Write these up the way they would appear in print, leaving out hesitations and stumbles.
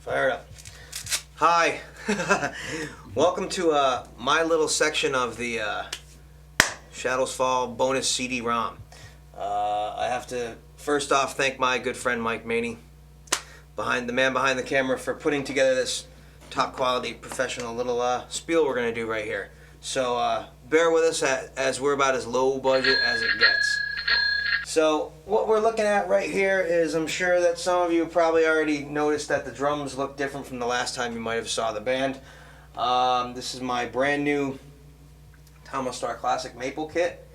Fire it up. Hi. Welcome to my little section of the Shadows Fall bonus CD-ROM. I have to first off thank my good friend Mike Maney, the man behind the camera, for putting together this top quality professional little spiel we're going to do right here. So bear with us as we're about as low budget as it gets. So what we're looking at right here is, I'm sure that some of you probably already noticed that the drums look different from the last time you might have saw the band. This is my brand new Thomas Star Classic Maple kit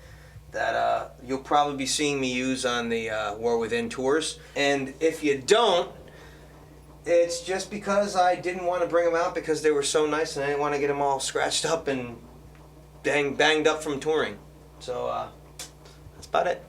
that you'll probably be seeing me use on the War Within tours. And if you don't, it's just because I didn't want to bring them out because they were so nice and I didn't want to get them all scratched up and banged up from touring. So that's about it.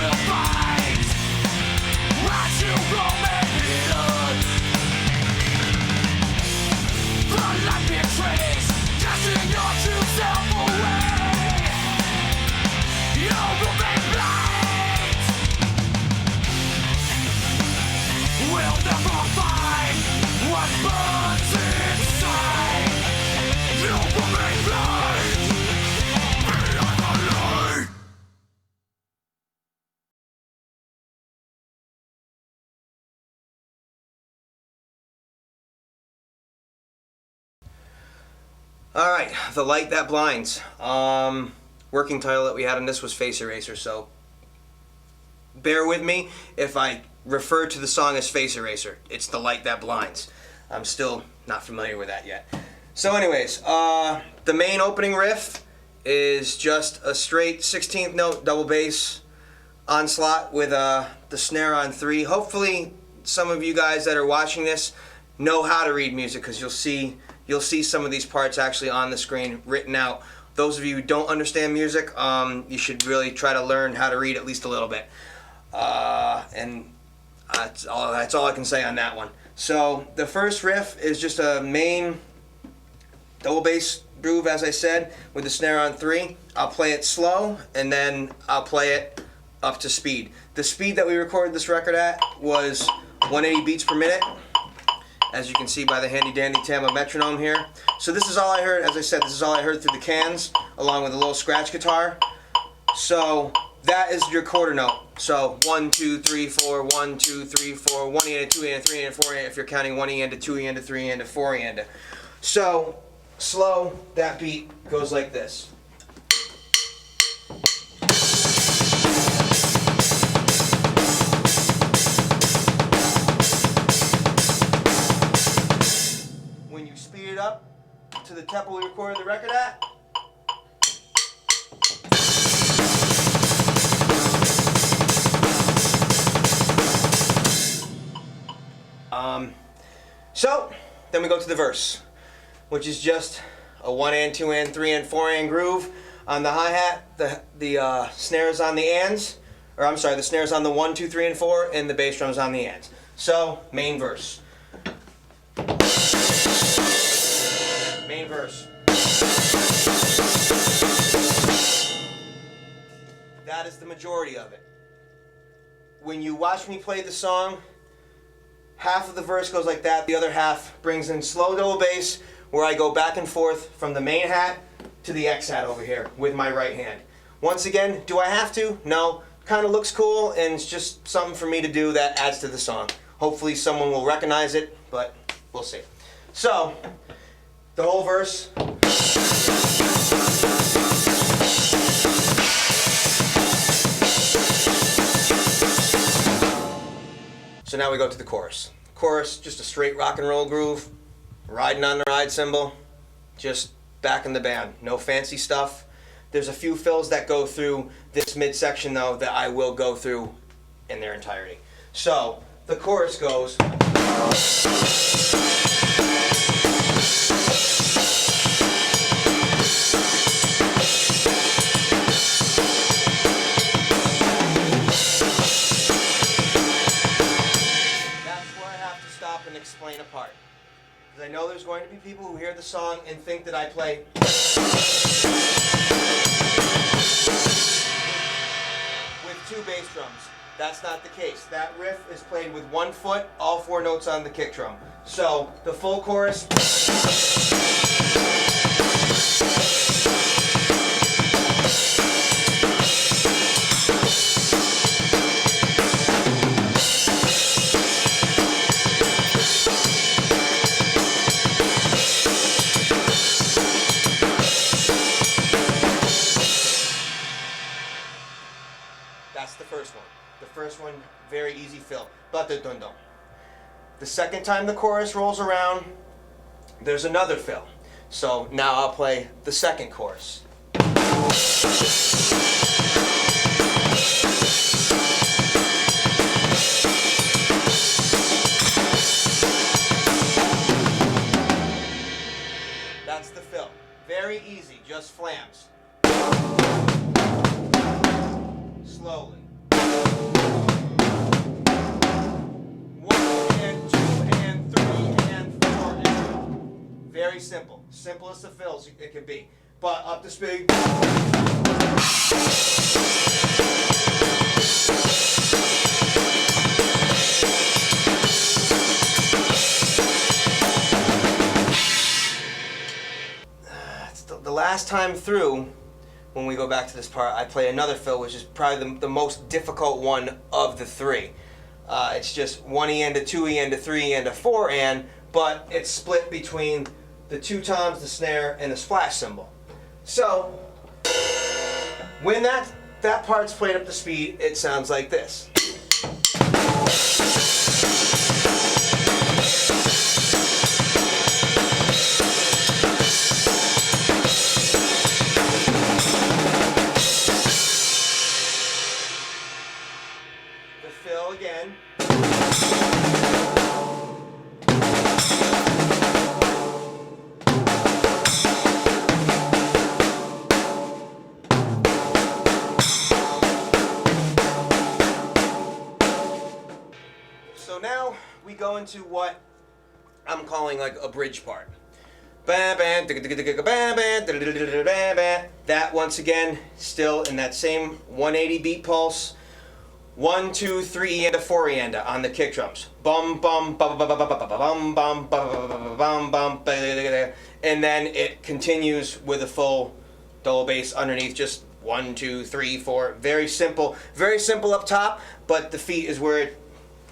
will fight as you roam and hidden. The light betrays, casting your true self away. You remain blind. We'll never find what burns inside. You remain blind. Beyond the light. All right, The Light That Blinds. Working title that we had on this was Face Eraser, so bear with me if I refer to the song as Face Eraser. It's The Light That Blinds. I'm still not familiar with that yet. So anyways, the main opening riff is just a straight 16th note double bass onslaught with the snare on 3. Hopefully some of you guys that are watching this know how to read music, because you'll see some of these parts actually on the screen written out. Those of you who don't understand music, you should really try to learn how to read at least a little bit. And that's all I can say on that one. So the first riff is just a main double bass groove, as I said, with the snare on 3. I'll play it slow, and then I'll play it up to speed. The speed that we recorded this record at was 180 beats per minute, as you can see by the handy dandy Tama metronome here. So this is all I heard. As I said, this is all I heard through the cans, along with a little scratch guitar. So that is your quarter note. So 1, 2, 3, 4, 1, 2, 3, 4, 1 and a 2 and a 3 and a 4 and if you're counting 1 and a 2 and a 3 and a 4 and a. So slow, that beat goes like this. When you speed it up to the tempo we recorded the record at, so then we go to the verse, which is just a 1 and 2 and 3 and 4 and groove on the hi-hat. The snares on the ands, or I'm sorry, the snares on the 1, 2, 3 and 4, and the bass drums on the ands. So main verse. Main verse. That is the majority of it. When you watch me play the song, half of the verse goes like that, the other half brings in slow double bass, where I go back and forth from the main hat to the X hat over here with my right hand. Once again, do I have to? No. Kind of looks cool, and it's just something for me to do that adds to the song. Hopefully someone will recognize it, but we'll see. So, the whole verse. So now we go to the chorus. Chorus, just a straight rock and roll groove, riding on the ride cymbal, just back in the band. No fancy stuff. There's a few fills that go through this midsection though that I will go through in their entirety. So the chorus goes. And explain a part, because I know there's going to be people who hear the song and think that I play with 2 bass drums. That's not the case. That riff is played with 1 foot, all 4 notes on the kick drum. So the full chorus. That's the first one. The first one, very easy fill. The second time the chorus rolls around, there's another fill. So now I'll play the second chorus. That's the fill. Very easy, just flams. Slowly. very simple. Simplest of fills it can be. But up to speed. The last time through, when we go back to this part, I play another fill, which is probably the most difficult one of the three. It's just 1 E and a 2 E and a 3 E and a 4 and, but it's split between the 2 toms, the snare, and the splash cymbal. So, when that part's played up to speed, it sounds like this. The fill again. So now we go into what I'm calling like a bridge part. That once again, still in that same 180 beat pulse. 1, 2, 3 and a 4 and a on the kick drums. Bum bum bum bum bum bum bum bum bum bum, and then it continues with a full double bass underneath. Just 1, 2, 3, 4. Very simple up top, but the feet is where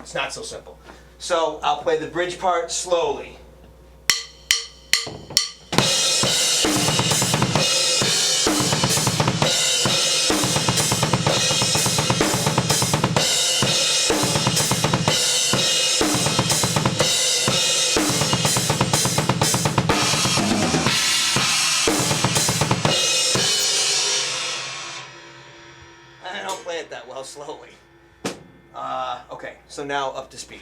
it's not so simple. So I'll play the bridge part slowly. I don't play it that well slowly. Okay, so now up to speed.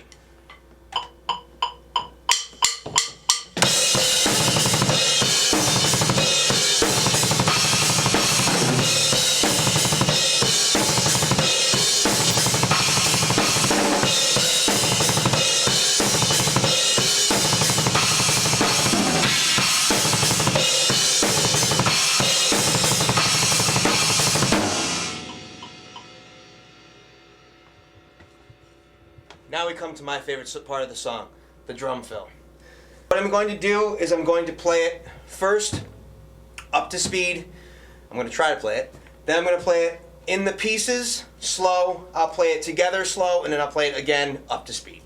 Now we come to my favorite part of the song, the drum fill. What I'm going to do is I'm going to play it first up to speed. I'm going to try to play it. Then I'm going to play it in the pieces, slow. I'll play it together slow, and then I'll play it again up to speed.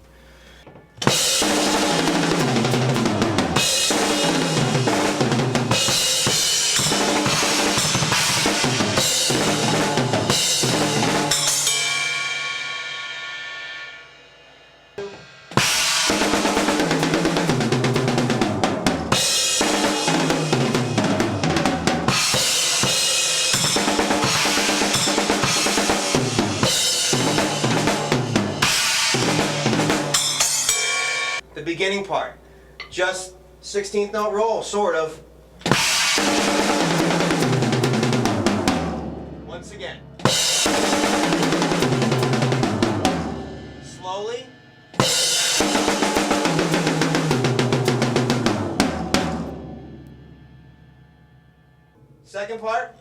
The beginning part, just 16th note roll, sort of. Once again. Slowly. Second part.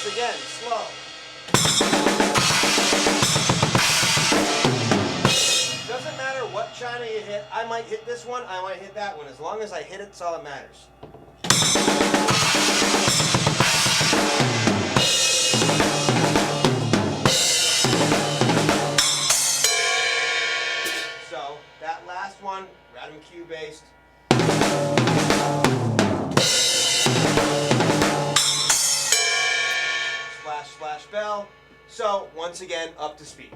Again, slow. Doesn't matter what china you hit. I might hit this one, I might hit that one. As long as I hit it, it's all that matters. So, that last one, random cue based. Slash, slash, bell. So, once again, up to speed.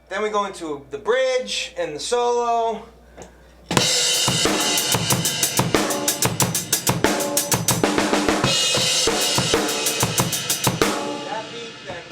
Then we go into the bridge and the solo. That beat, then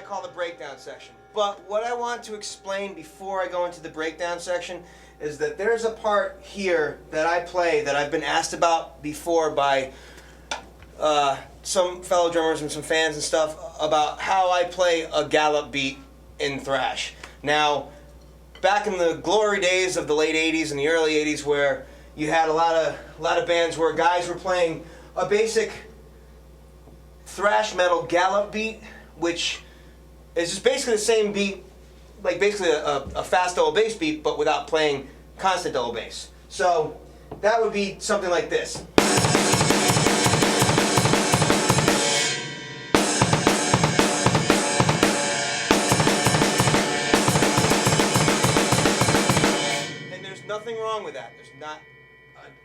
call the breakdown section. But what I want to explain before I go into the breakdown section is that there's a part here that I play that I've been asked about before by some fellow drummers and some fans and stuff about how I play a gallop beat in thrash. Now, back in the glory days of the late 80s and the early 80s where you had a lot of bands where guys were playing a basic thrash metal gallop beat, which is just basically the same beat, like basically a fast double bass beat, but without playing constant double bass. So that would be something like this. And there's nothing wrong with that. There's not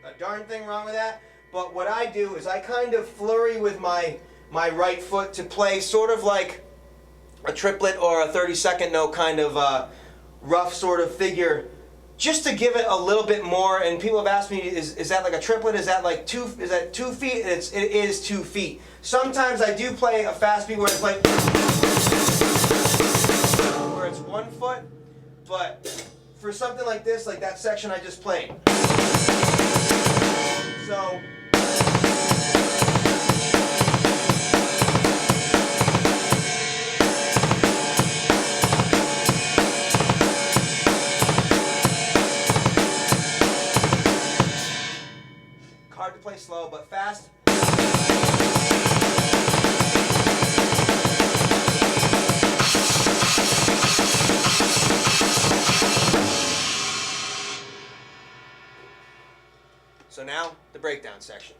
a darn thing wrong with that. But what I do is I kind of flurry with my right foot to play sort of like a triplet or a 32nd note kind of rough sort of figure, just to give it a little bit more. And people have asked me, is that like a triplet? Is that like 2 feet? It is 2 feet. Sometimes I do play a fast beat where it's like, where it's 1 foot, but for something like this, like that section I just played. So hard to play slow, but fast. So now, the breakdown section.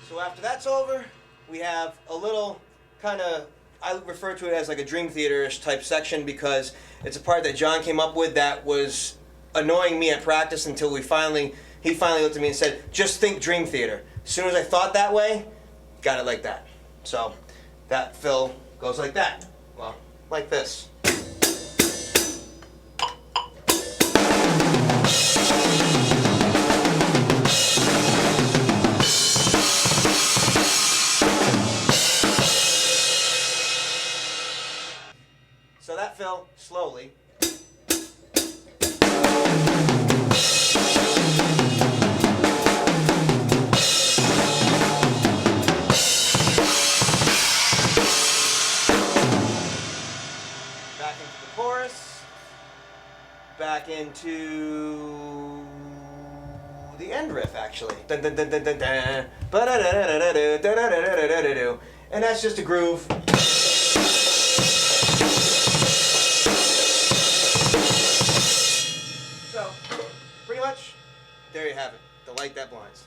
So after that's over, we have a little kind of, I refer to it as like a Dream Theater-ish type section because it's a part that John came up with that was annoying me at practice until he finally looked at me and said, just think Dream Theater. As soon as I thought that way, got it like that. So that fill goes like that. Well, like this. So that fill slowly. Back into the chorus, back into the end riff actually. Dun, dun, dun, dun, dun, dun. And that's just a groove. So, pretty much, there you have it. The light that blinds.